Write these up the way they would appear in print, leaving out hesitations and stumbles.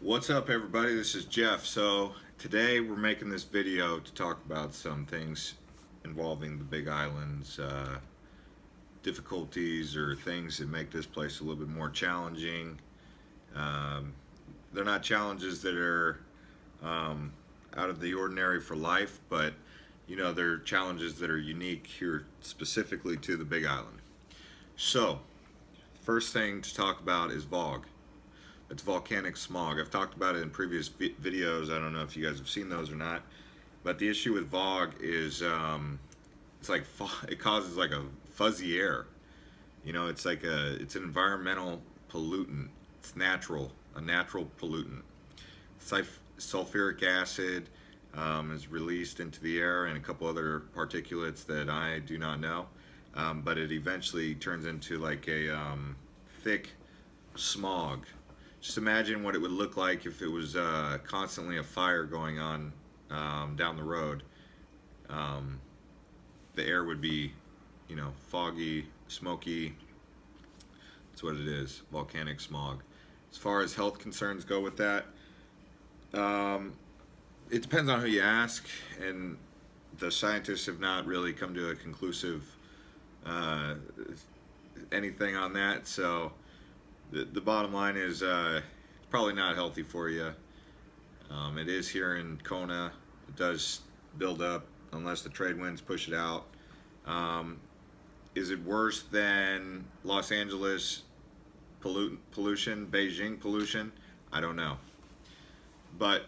What's up, everybody? This is Jeff. So today we're making this video to talk about some things involving the Big Island's difficulties or things that make this place a little bit more challenging. Um, they're not challenges that are out of the ordinary for life, but they're challenges that are unique here specifically to the Big Island. So, first thing to talk about is VOG. It's volcanic smog. I've talked about it in previous videos. I don't know if you guys have seen those or not. But the issue with VOG is it causes like a fuzzy air. It's an environmental pollutant. It's a natural pollutant. Sulfuric acid is released into the air and a couple other particulates that I do not know. But it eventually turns into like a thick smog. Just imagine what it would look like if it was constantly a fire going on down the road. The air would be, foggy, smoky. That's what it is, volcanic smog. As far as health concerns go with that, it depends on who you ask, and the scientists have not really come to a conclusive anything on that. So the bottom line is it's probably not healthy for you. It is here in Kona. It does build up unless the trade winds push it out. Is it worse than Los Angeles pollution, Beijing pollution? I don't know. But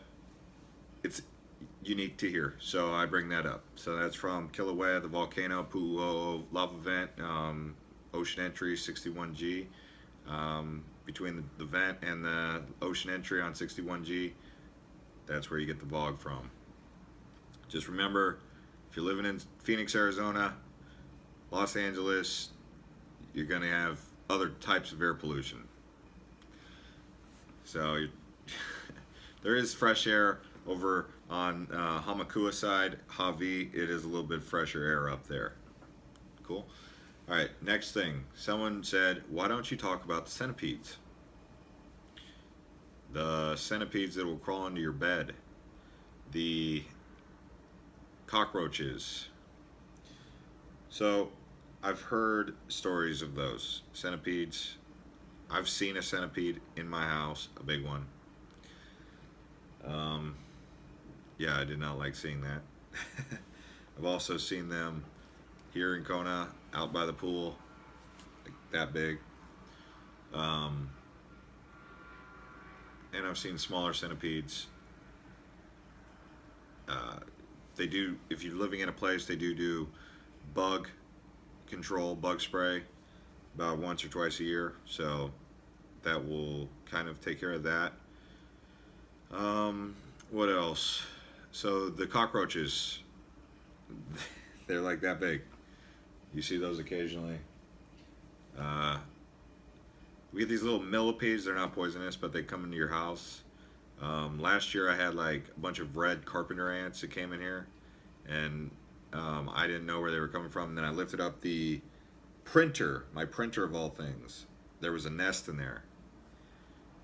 it's unique to here, so I bring that up. So that's from Kilauea, the volcano, Pu'u'o lava vent, ocean entry 61G. Between the vent and the ocean entry on 61G, that's where you get the VOG from. Just remember, if you're living in Phoenix, Arizona, Los Angeles, you're going to have other types of air pollution. So there is fresh air over on Hamakua side, Hawi. It is a little bit fresher air up there. Cool. All right, next thing. Someone said, why don't you talk about the centipedes? The centipedes that will crawl into your bed. The cockroaches. So, I've heard stories of those centipedes. I've seen a centipede in my house, a big one. Yeah, I did not like seeing that. I've also seen them here in Kona, out by the pool, like that big. And I've seen smaller centipedes. They do, if you're living in a place, they do bug control, bug spray, about once or twice a year. So that will kind of take care of that. What else? So the cockroaches, they're like that big. You see those occasionally. We get these little millipedes. They're not poisonous, but they come into your house. Last year I had like a bunch of red carpenter ants that came in here, and I didn't know where they were coming from. And then I lifted up the printer, my printer of all things. There was a nest in there.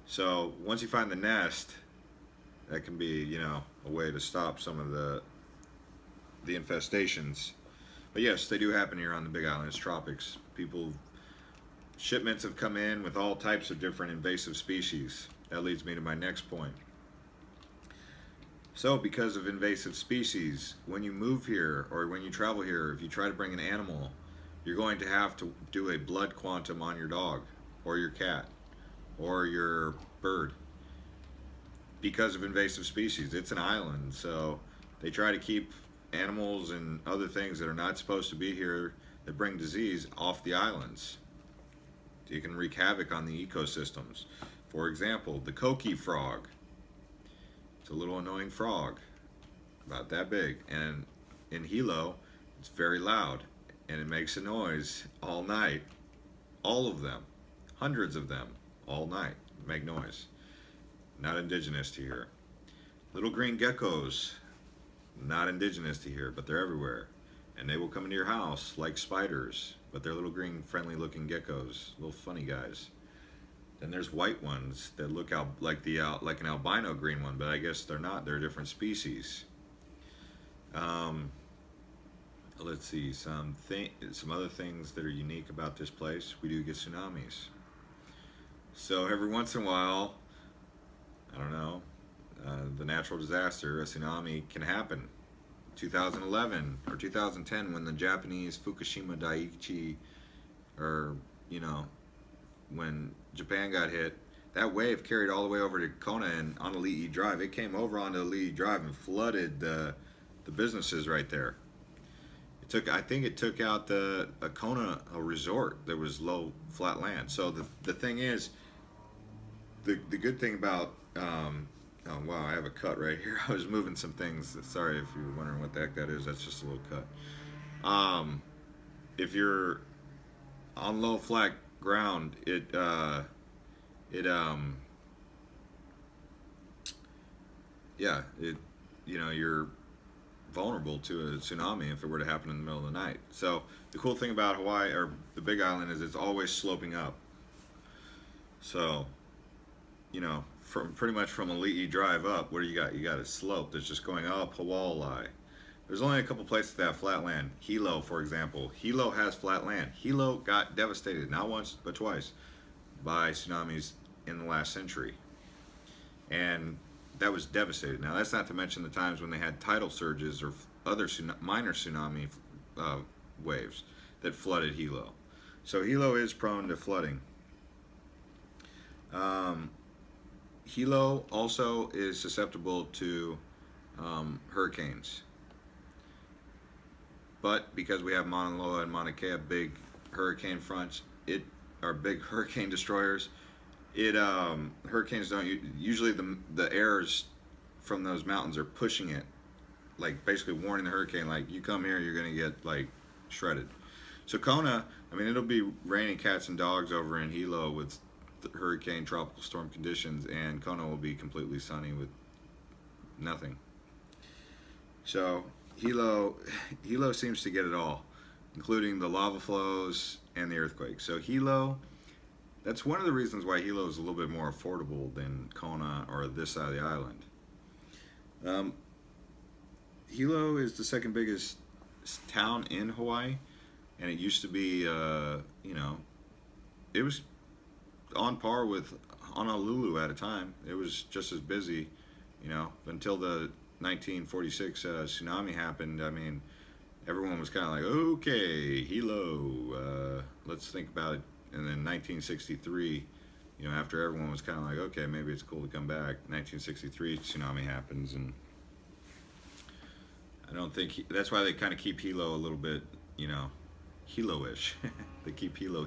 So once you find the nest, that can be, a way to stop some of the infestations. But yes, they do happen here on the Big Island. It's tropics. Shipments have come in with all types of different invasive species. That leads me to my next point. So because of invasive species, when you move here or when you travel here, if you try to bring an animal, you're going to have to do a blood quantum on your dog or your cat or your bird because of invasive species. It's an island, so they try to keep animals and other things that are not supposed to be here that bring disease off the islands. You can wreak havoc on the ecosystems. For example, the Coqui frog. It's a little annoying frog, about that big, and in Hilo, it's very loud, and it makes a noise all night. All of them, hundreds of them, all night, make noise. Not indigenous to here. Little green geckos, not indigenous to here, but they're everywhere. And they will come into your house like spiders, but they're little green friendly looking geckos, little funny guys. And there's white ones that look out like like an albino green one, but I guess they're not. They're a different species. Um, let's see some other things that are unique about this place. We do get tsunamis. So every once in a while, I don't know, the natural disaster, a tsunami can happen. 2011 or 2010, when the Japanese Fukushima Daiichi, or you know, when Japan got hit, that wave carried all the way over to Kona and on Ali'i Drive. It came over onto Ali'i Drive and flooded the businesses right there. I think it took out a Kona a resort. There was low flat land. So the thing is, the good thing about oh wow, I have a cut right here. I was moving some things. Sorry if you were wondering what the heck that is. That's just a little cut. If you're on low flat ground, it yeah, it you're vulnerable to a tsunami if it were to happen in the middle of the night. So the cool thing about Hawaii, or the Big Island, is it's always sloping up. So from pretty much from Ali'i Drive up, what do you got? You got a slope that's just going up Hawaii. There's only a couple places that have flat land. Hilo, for example. Hilo has flat land. Hilo got devastated, not once but twice, by tsunamis in the last century. And that was devastated. Now, that's not to mention the times when they had tidal surges or other minor tsunami waves that flooded Hilo. So Hilo is prone to flooding. Hilo also is susceptible to hurricanes. But because we have Mauna Loa and Mauna Kea, big hurricane fronts, are big hurricane destroyers. Hurricanes don't usually, the airs from those mountains are pushing it, like basically warning the hurricane, like, you come here, you're gonna get like shredded. So Kona, I mean, it'll be raining cats and dogs over in Hilo with hurricane tropical storm conditions, and Kona will be completely sunny with nothing. So Hilo seems to get it all, including the lava flows and the earthquakes. So Hilo, that's one of the reasons why Hilo is a little bit more affordable than Kona or this side of the island. Hilo is the second biggest town in Hawaii, and it used to be, it was on par with Honolulu at a time. It was just as busy, until the 1946 tsunami happened. I mean, everyone was kind of like, okay, Hilo, let's think about it. And then 1963, after everyone was kind of like, okay, maybe it's cool to come back, 1963 tsunami happens, and I don't think that's why they kind of keep Hilo a little bit, Hilo-ish. They keep Hilo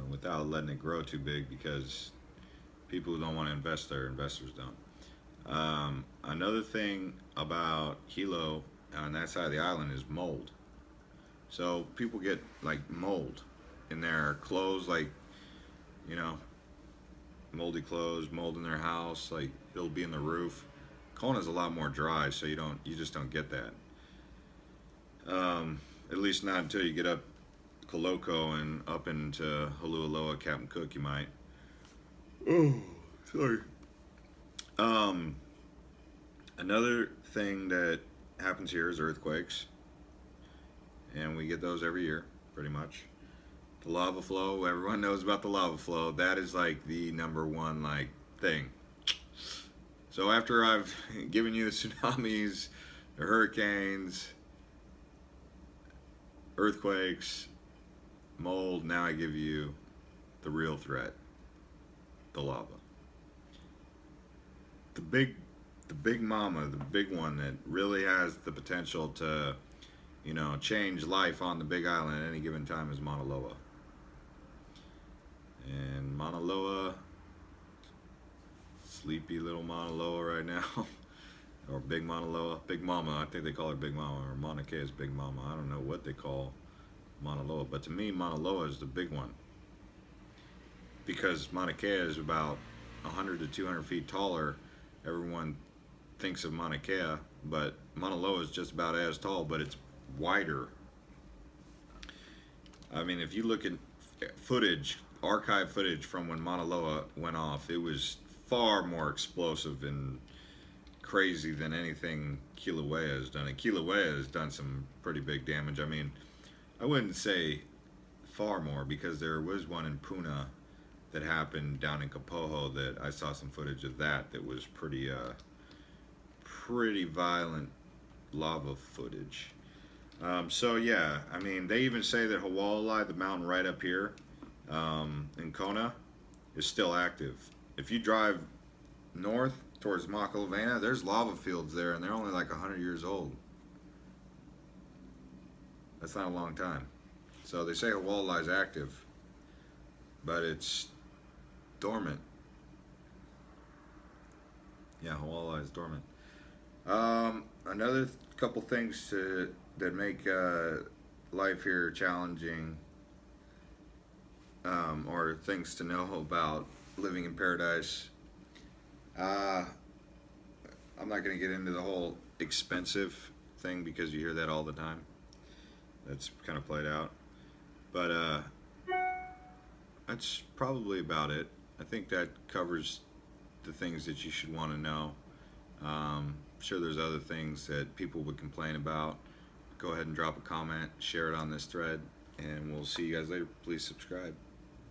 without letting it grow too big, because people who don't want to invest there, investors don't. Another thing about Hilo on that side of the island is mold. So people get like mold in their clothes, like, moldy clothes, mold in their house, like it'll be in the roof. Kona's a lot more dry, so you just don't get that. At least not until you get up Koloko and up into Holualoa, Captain Cook, you might. Oh, sorry. Another thing that happens here is earthquakes, and we get those every year, pretty much. The lava flow, everyone knows about the lava flow. That is like the number one thing. So after I've given you the tsunamis, the hurricanes, earthquakes, mold, now I give you the real threat, the lava. The big mama, the big one that really has the potential to, change life on the Big Island at any given time is Mauna Loa. And Mauna Loa, sleepy little Mauna Loa right now, or Big Mauna Loa, Big Mama, I think they call her Big Mama, or Mauna Kea is Big Mama. I don't know what they call Mauna Loa, but to me, Mauna Loa is the big one, because Mauna Kea is about 100 to 200 feet taller. Everyone thinks of Mauna Kea, but Mauna Loa is just about as tall, but it's wider. I mean, if you look at footage archive footage from when Mauna Loa went off, it was far more explosive and crazy than anything Kilauea has done. And Kilauea has done some pretty big damage. I mean, I wouldn't say far more because there was one in Puna that happened down in Kapoho that I saw some footage of that was pretty violent lava footage. So yeah, I mean, they even say that Hawalai, the mountain right up here in Kona, is still active. If you drive north towards Makalavena, there's lava fields there, and they're only like 100 years old. That's not a long time. So they say Hawalai is active, but it's dormant. Yeah, Hawalai is dormant. Another couple things that make life here challenging, or things to know about living in paradise. I'm not going to get into the whole expensive thing because you hear that all the time. That's kind of played out. But that's probably about it. I think that covers the things that you should want to know. I'm sure there's other things that people would complain about. Go ahead and drop a comment, share it on this thread, and we'll see you guys later. Please subscribe.